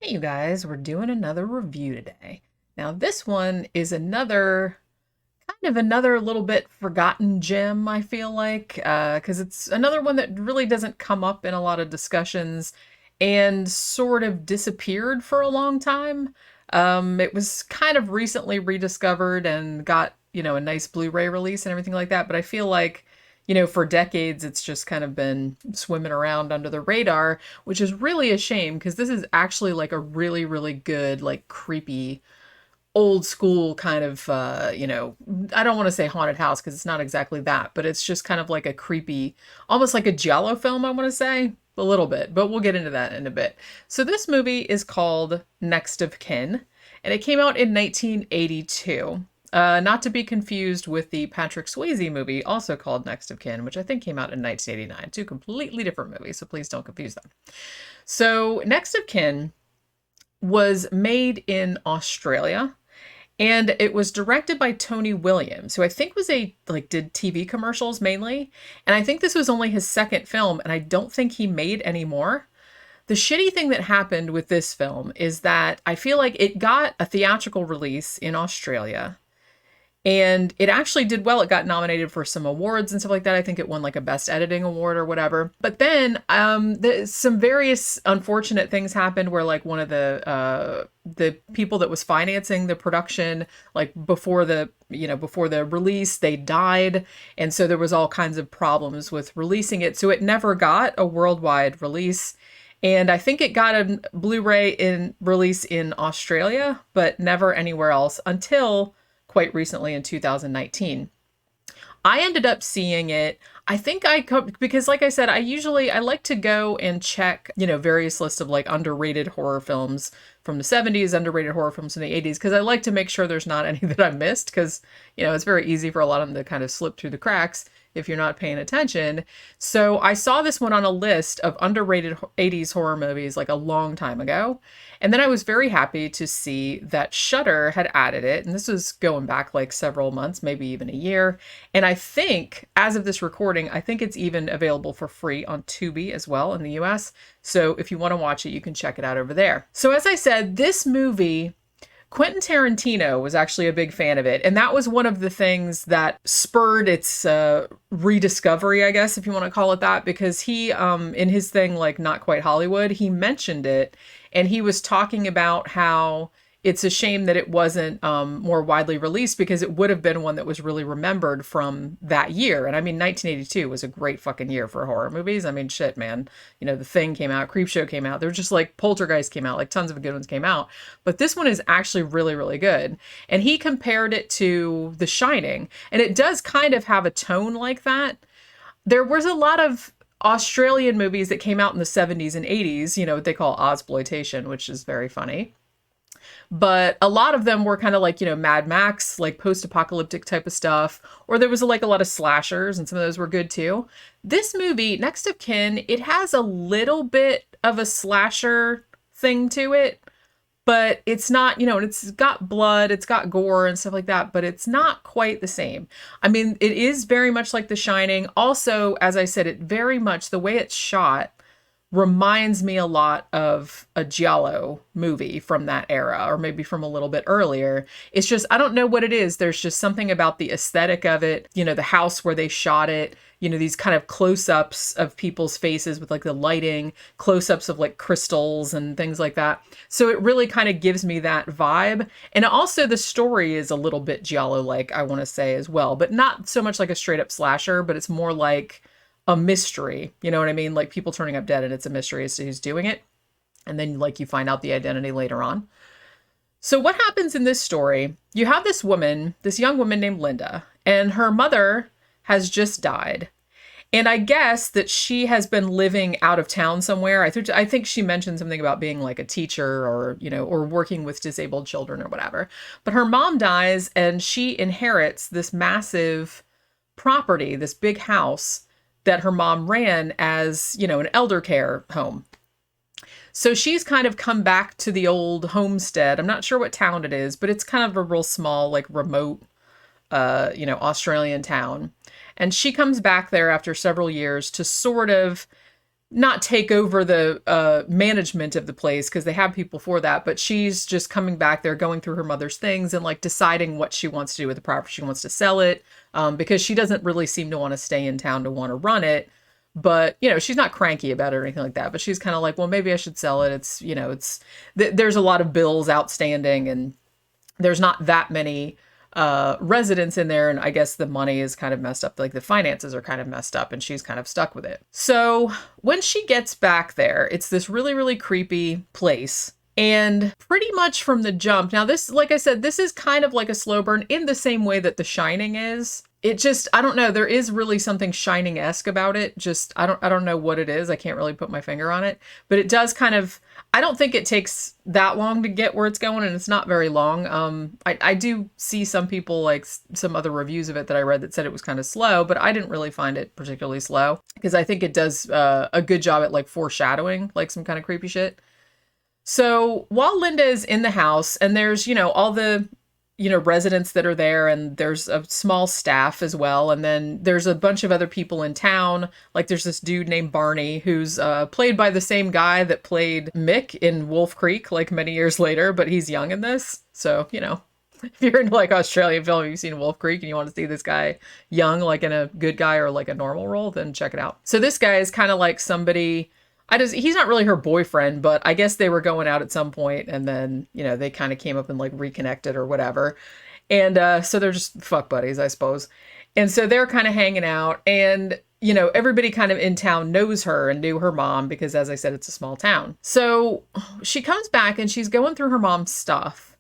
Hey, you guys, we're doing another review today. Now, this one is another little bit forgotten gem, I feel like, because it's another one that really doesn't come up in a lot of discussions and sort of disappeared for a long time. It was kind of recently rediscovered and got, a nice Blu-ray release and everything like that, but I feel like for decades, it's just kind of been swimming around under the radar, which is really a shame because this is actually like a really, really good, like creepy, old school kind of, I don't want to say haunted house because it's not exactly that, but it's just kind of like a creepy, almost like a giallo film, I want to say. A little bit, but we'll get into that in a bit. So this movie is called Next of Kin, and it came out in 1982. Not to be confused with the Patrick Swayze movie, also called Next of Kin, which I think came out in 1989. Two completely different movies, so please don't confuse them. So, Next of Kin was made in Australia, and it was directed by Tony Williams, who I think was did TV commercials mainly. And I think this was only his second film, and I don't think he made any more. The shitty thing that happened with this film is that I feel like it got a theatrical release in Australia. And it actually did well. It got nominated for some awards and stuff like that. I think it won like a best editing award or whatever. But then some various unfortunate things happened where like one of the people that was financing the production, like before the release, they died. And so there was all kinds of problems with releasing it. So it never got a worldwide release. And I think it got a Blu-ray release in Australia, but never anywhere else until quite recently in 2019. I ended up seeing it. I think because like I said, I like to go and check, various lists of like underrated horror films from the 70s, underrated horror films from the 80s, because I like to make sure there's not any that I missed, because, it's very easy for a lot of them to kind of slip through the cracks if you're not paying attention. So I saw this one on a list of underrated 80s horror movies like a long time ago. And then I was very happy to see that Shudder had added it. And this was going back like several months, maybe even a year. And I think, as of this recording, I think it's even available for free on Tubi as well in the US. So if you want to watch it, you can check it out over there. So as I said, this movie, Quentin Tarantino was actually a big fan of it. And that was one of the things that spurred its rediscovery, I guess, if you want to call it that, because he, in his thing, like Not Quite Hollywood, he mentioned it. And he was talking about how it's a shame that it wasn't more widely released, because it would have been one that was really remembered from that year. And I mean, 1982 was a great fucking year for horror movies. I mean, shit, man. The Thing came out, Creepshow came out. There were just like Poltergeist came out, like tons of good ones came out. But this one is actually really, really good. And he compared it to The Shining. And it does kind of have a tone like that. There was a lot of Australian movies that came out in the 70s and 80s, what they call Ozploitation, which is very funny. But a lot of them were kind of like, Mad Max, like post-apocalyptic type of stuff. Or there was like a lot of slashers, and some of those were good too. This movie, Next of Kin, it has a little bit of a slasher thing to it. But it's not, it's got blood, it's got gore and stuff like that, but it's not quite the same. I mean, it is very much like The Shining. Also, as I said, it very much, the way it's shot reminds me a lot of a giallo movie from that era, or maybe from a little bit earlier. It's just, I don't know what it is. There's just something about the aesthetic of it, the house where they shot it, these kind of close-ups of people's faces with like the lighting, close-ups of like crystals and things like that. So it really kind of gives me that vibe. And also the story is a little bit giallo-like, I want to say as well, but not so much like a straight-up slasher, but it's more like a mystery, you know what I mean? Like people turning up dead, and it's a mystery as to who's doing it. And then like you find out the identity later on. So what happens in this story, you have this young woman named Linda, and her mother has just died. And I guess that she has been living out of town somewhere. I think she mentioned something about being like a teacher, or, or working with disabled children or whatever. But her mom dies, and she inherits this massive property, this big house that her mom ran as, an elder care home. So she's kind of come back to the old homestead. I'm not sure what town it is, but it's kind of a real small, like remote, Australian town. And she comes back there after several years to sort of not take over the management of the place, because they have people for that, but she's just coming back there, going through her mother's things and like deciding what she wants to do with the property. She wants to sell it, because she doesn't really seem to want to stay in town to want to run it. But, you know, she's not cranky about it or anything like that. But she's kind of like, well, maybe I should sell it. It's, you know, there's a lot of bills outstanding, and there's not that many residents in there, and I guess the money is kind of messed up, like the finances are kind of messed up, and she's kind of stuck with it. So when she gets back there, it's this really, really creepy place. And pretty much from the jump, now this, like I said, this is kind of like a slow burn in the same way that The Shining is. It just, I don't know, there is really something Shining-esque about it. Just, I don't know what it is. I can't really put my finger on it, but it does kind of, I don't think it takes that long to get where it's going, and it's not very long. I do see some people, like some other reviews of it that I read, that said it was kind of slow, but I didn't really find it particularly slow, because I think it does a good job at like foreshadowing like some kind of creepy shit. So while Linda is in the house, and there's, you know, all the, you know, residents that are there, and there's a small staff as well. And then there's a bunch of other people in town. Like there's this dude named Barney, who's played by the same guy that played Mick in Wolf Creek, like many years later, but he's young in this. So, you know, if you're into like Australian film, you've seen Wolf Creek and you want to see this guy young, like in a good guy or like a normal role, then check it out. So this guy is kind of like somebody, he's not really her boyfriend, but I guess they were going out at some point, and then, you know, they kind of came up and like reconnected or whatever. And so they're just fuck buddies, I suppose. And so they're kind of hanging out, and, you know, everybody kind of in town knows her and knew her mom, because as I said, it's a small town. So she comes back and she's going through her mom's stuff,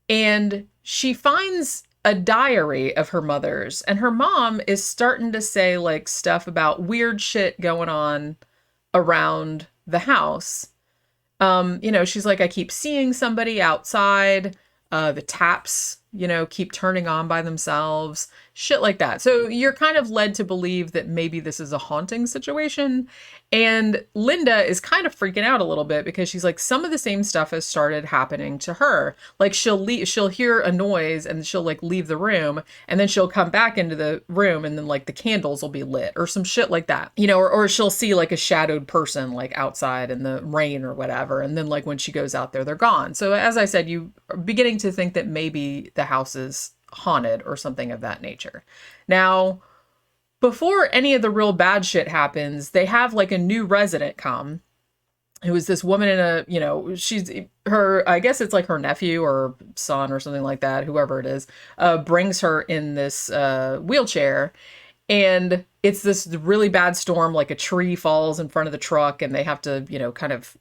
and she finds a diary of her mother's, and her mom is starting to say like stuff about weird shit going on around the house. You know, she's like, I keep seeing somebody outside, the taps, you know, keep turning on by themselves, shit like that. So you're kind of led to believe that maybe this is a haunting situation. And Linda is kind of freaking out a little bit, because she's like, some of the same stuff has started happening to her. Like she'll hear a noise and she'll like leave the room, and then she'll come back into the room, and then like the candles will be lit or some shit like that, you know, or she'll see like a shadowed person like outside in the rain or whatever. And then like when she goes out there, they're gone. So as I said, you are beginning to think that maybe the house is haunted or something of that nature. Now, before any of the real bad shit happens, they have like a new resident come, who is this woman in a, you know, she's her, I guess it's like her nephew or son or something like that, whoever it is, brings her in this wheelchair. And it's this really bad storm, like a tree falls in front of the truck, and they have to, you know, kind of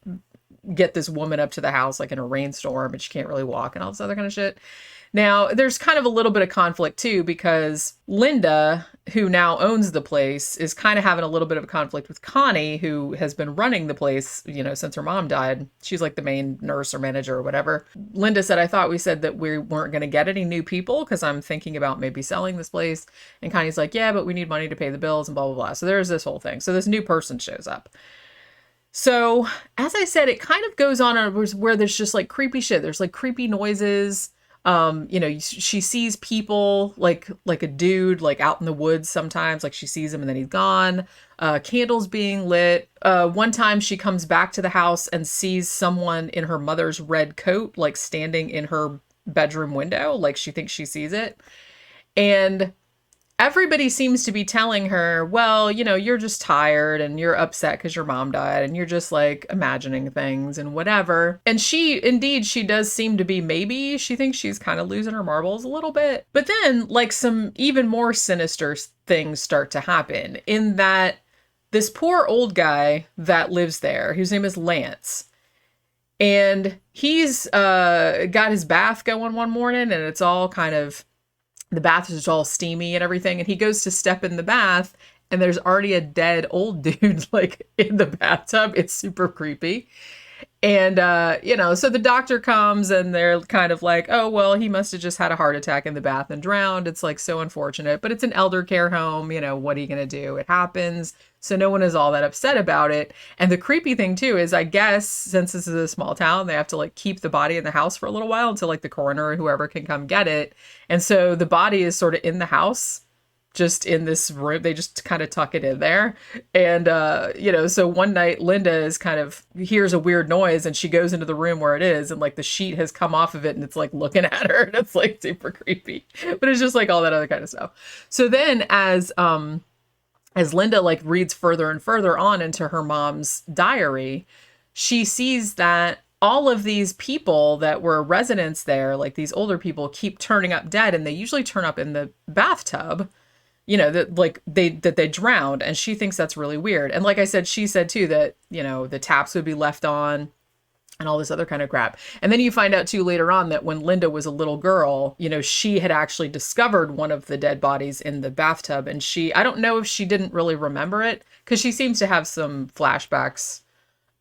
get this woman up to the house like in a rainstorm, and she can't really walk and all this other kind of shit. Now, there's kind of a little bit of conflict too, because Linda, who now owns the place, is kind of having a little bit of a conflict with Connie, who has been running the place, you know, since her mom died. She's like the main nurse or manager or whatever. Linda said, I thought we said that we weren't going to get any new people, because I'm thinking about maybe selling this place. And Connie's like, yeah, but we need money to pay the bills and blah, blah, blah. So there's this whole thing. So this new person shows up. So as I said, it kind of goes on where there's just like creepy shit. There's like creepy noises. You know, she sees people like a dude, like out in the woods sometimes, like she sees him and then he's gone, candles being lit. One time she comes back to the house and sees someone in her mother's red coat, like standing in her bedroom window, like she thinks she sees it. And everybody seems to be telling her, well, you know, you're just tired and you're upset because your mom died and you're just like imagining things and whatever. And she does seem to be, maybe she thinks she's kind of losing her marbles a little bit. But then like some even more sinister things start to happen, in that this poor old guy that lives there, whose name is Lance, and he's got his bath going one morning, and it's all kind of, the bath is all steamy and everything. And he goes to step in the bath, and there's already a dead old dude like in the bathtub. It's super creepy. And, you know, so the doctor comes and they're kind of like, oh, well, he must have just had a heart attack in the bath and drowned. It's like so unfortunate, but it's an elder care home. You know, what are you going to do? It happens. So no one is all that upset about it. And the creepy thing too is, I guess, since this is a small town, they have to like keep the body in the house for a little while until like the coroner or whoever can come get it. And so the body is sort of in the house just in this room. They just kind of tuck it in there. And, so one night Linda is hears a weird noise and she goes into the room where it is. And like the sheet has come off of it and it's like looking at her and it's like super creepy, but it's just like all that other kind of stuff. So then as Linda like reads further and further on into her mom's diary, she sees that all of these people that were residents there, like these older people, keep turning up dead, and they usually turn up in the bathtub, that they drowned, and she thinks that's really weird. And like I said, she said too that, the taps would be left on and all this other kind of crap. And then you find out too later on that when Linda was a little girl, she had actually discovered one of the dead bodies in the bathtub, and I don't know if she didn't really remember it, because she seems to have some flashbacks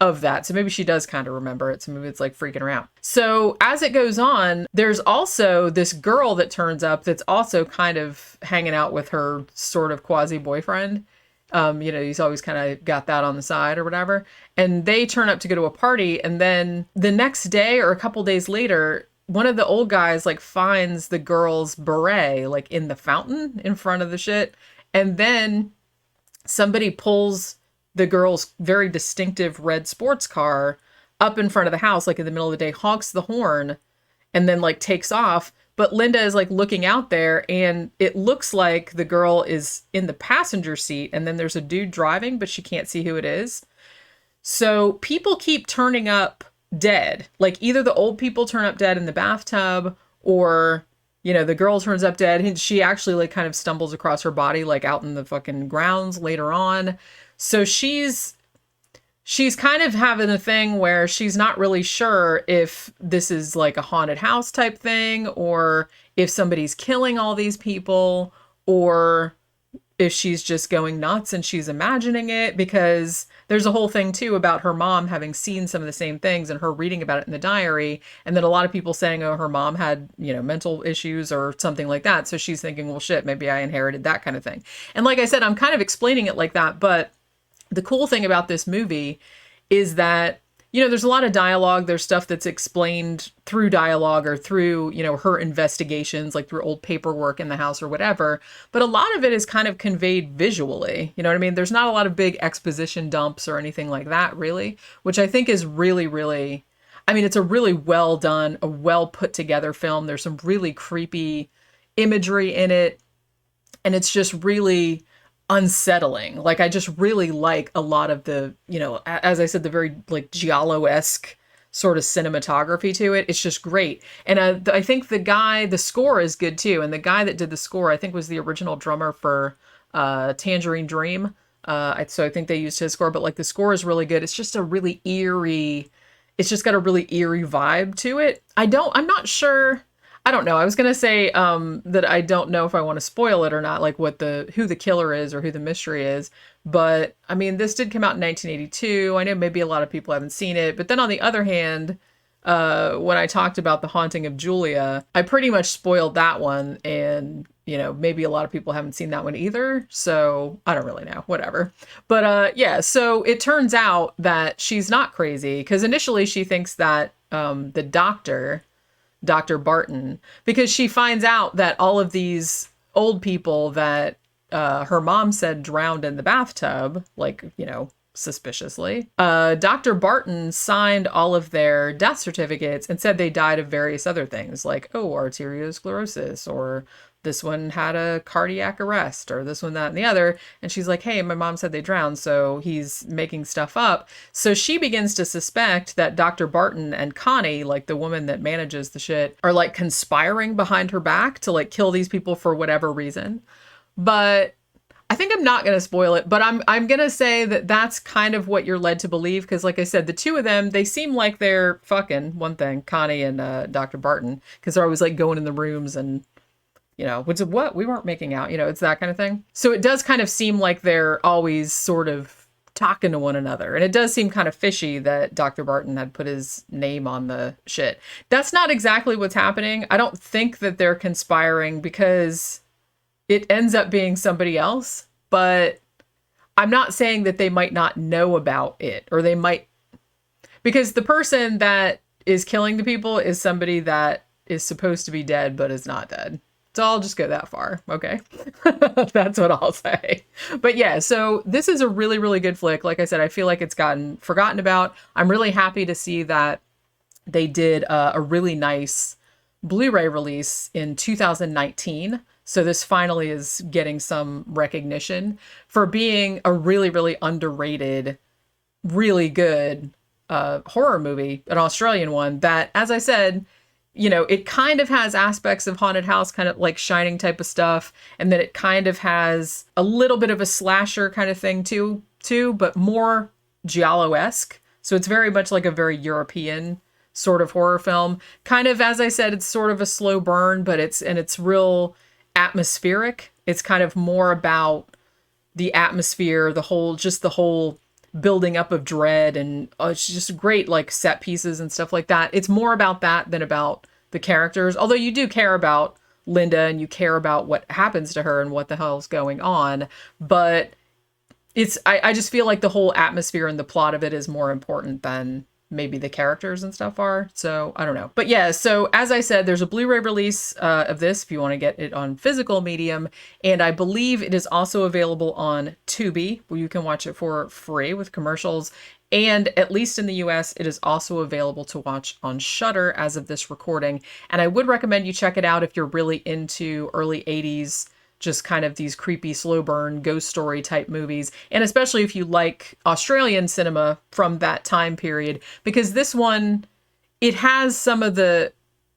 of that. So maybe she does kind of remember it. So maybe it's like freaking her out. So as it goes on, there's also this girl that turns up that's also kind of hanging out with her sort of quasi boyfriend. He's always kind of got that on the side or whatever. And they turn up to go to a party. And then the next day or a couple days later, one of the old guys like finds the girl's beret like in the fountain in front of the shit. And then somebody pulls the girl's very distinctive red sports car up in front of the house, like in the middle of the day, honks the horn, and then like takes off. But Linda is like looking out there, and it looks like the girl is in the passenger seat, and then there's a dude driving, but she can't see who it is. So people keep turning up dead. Like either the old people turn up dead in the bathtub, or, the girl turns up dead, and she actually like kind of stumbles across her body, like out in the fucking grounds later on. So she's kind of having a thing where she's not really sure if this is like a haunted house type thing, or if somebody's killing all these people, or if she's just going nuts and she's imagining it, because there's a whole thing too about her mom having seen some of the same things and her reading about it in the diary. And then a lot of people saying, oh, her mom had, mental issues or something like that. So she's thinking, well, shit, maybe I inherited that kind of thing. And like I said, I'm kind of explaining it like that, but the cool thing about this movie is that, there's a lot of dialogue. There's stuff that's explained through dialogue or through, her investigations, like through old paperwork in the house or whatever. But a lot of it is kind of conveyed visually. You know what I mean? There's not a lot of big exposition dumps or anything like that, really, which I think is really, really, it's a really well done, a well put together film. There's some really creepy imagery in it. And it's just really unsettling. Like, I just really like a lot of the, as I said, the very like Giallo-esque sort of cinematography to it. It's just great. And I think the score is good too. And the guy that did the score, I think was the original drummer for Tangerine Dream. So I think they used his score, but like the score is really good. It's just it's just got a really eerie vibe to it. I'm not sure. I don't know. I was going to say that I don't know if I want to spoil it or not, like who the killer is or who the mystery is. But this did come out in 1982. I know maybe a lot of people haven't seen it. But then on the other hand, when I talked about The Haunting of Julia, I pretty much spoiled that one. And, maybe a lot of people haven't seen that one either. So I don't really know, whatever. But so it turns out that she's not crazy, because initially she thinks that the Dr. Barton, because she finds out that all of these old people that her mom said drowned in the bathtub, like, suspiciously, Dr. Barton signed all of their death certificates and said they died of various other things, like, arteriosclerosis, or this one had a cardiac arrest, or this one, that, and the other. And she's like, hey, my mom said they drowned. So he's making stuff up. So she begins to suspect that Dr. Barton and Connie, like the woman that manages the shit, are like conspiring behind her back to like kill these people for whatever reason. But I think I'm not going to spoil it, but I'm going to say that that's kind of what you're led to believe. Because like I said, the two of them, they seem like they're fucking, one thing, Connie and Dr. Barton, because they're always like going in the rooms and, what? We weren't making out, it's that kind of thing. So it does kind of seem like they're always sort of talking to one another. And it does seem kind of fishy that Dr. Barton had put his name on the shit. That's not exactly what's happening. I don't think that they're conspiring, because it ends up being somebody else. But I'm not saying that they might not know about it, or they might, because the person that is killing the people is somebody that is supposed to be dead but is not dead. So I'll just go that far. Okay. That's what I'll say. But yeah, so this is a really, really good flick. Like I said, I feel like it's gotten forgotten about. I'm really happy to see that they did a really nice Blu-ray release in 2019. So this finally is getting some recognition for being a really, really underrated, really good horror movie, an Australian one that, as I said, it kind of has aspects of haunted house, kind of like Shining type of stuff, and then it kind of has a little bit of a slasher kind of thing too, but more giallo-esque. So it's very much like a very European sort of horror film. Kind of, as I said, it's sort of a slow burn, but it's real atmospheric. It's kind of more about the atmosphere, the whole building up of dread, and it's just great like set pieces and stuff like that. It's more about that than about the characters, although you do care about Linda and you care about what happens to her and what the hell's going on. But I just feel like the whole atmosphere and the plot of it is more important than maybe the characters and stuff are. So I don't know. But yeah, so as I said, there's a Blu-ray release of this if you want to get it on physical medium. And I believe it is also available on Tubi, where you can watch it for free with commercials. And at least in the US, it is also available to watch on Shudder as of this recording. And I would recommend you check it out if you're really into early 80s, just kind of these creepy, slow burn, ghost story type movies. And especially if you like Australian cinema from that time period, because this one, it has some of the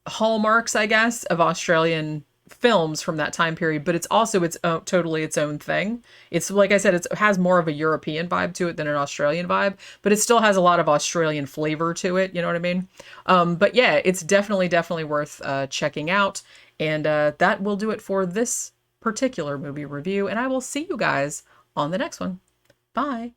hallmarks, I guess, of Australian films from that time period, but it's also totally its own thing. It's like I said, it has more of a European vibe to it than an Australian vibe, but it still has a lot of Australian flavor to it. You know what I mean? But yeah, it's definitely worth checking out. And that will do it for this particular movie review, and I will see you guys on the next one. Bye.